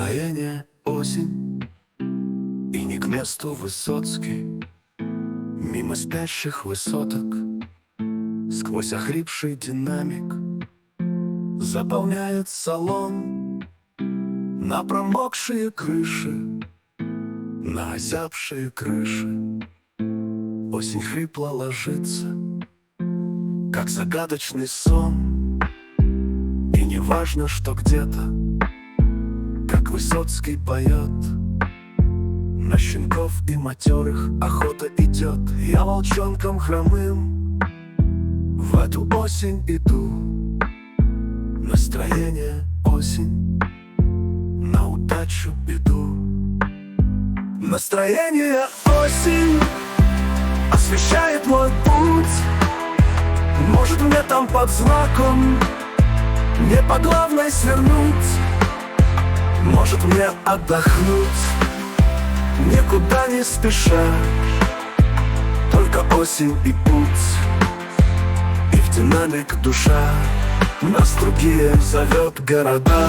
Настроение осень, и не к месту Высоцкий. Мимо спящих высоток, сквозь охрипший динамик, заполняет салон на промокшие крыши, на озябшие крыши. Осень хрипло ложится, как загадочный сон. И не важно, что где-то, как Высоцкий поет, на щенков и матерых охота идет. Я волчонком хромым в эту осень иду. Настроение осень, на удачу беду. Настроение осень освещает мой путь. Может, мне там под знаком не по главной свернуть. Может, мне отдохнуть, никуда не спеша. Только осень и путь, и в динамик душа. Нас другие зовет города.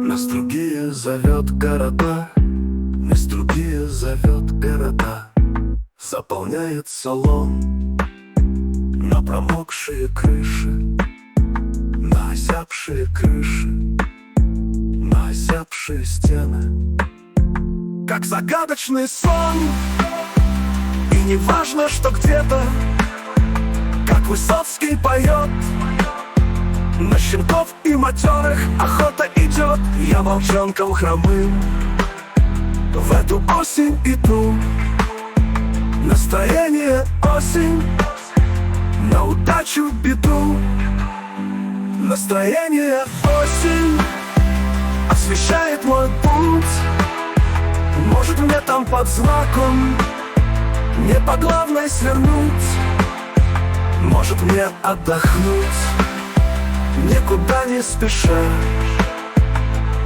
Нас другие зовет города. Нас другие зовет города. Заполняет салон на промокшие крыши, на озябшие крыши, на озябшие стены, как загадочный сон. И не важно, что где-то, как Высоцкий поет, на щенков и матерых охота идет. Я волчонком хромым в эту осень иду. Настроение осень, на удачу беду. Настроение осень освещает мой путь. Может, мне там под знаком не по главной свернуть. Может, мне отдохнуть, никуда не спеша.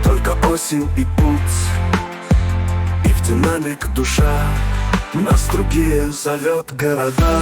Только осень и путь, и в динамик душа. Нас другие зовет города.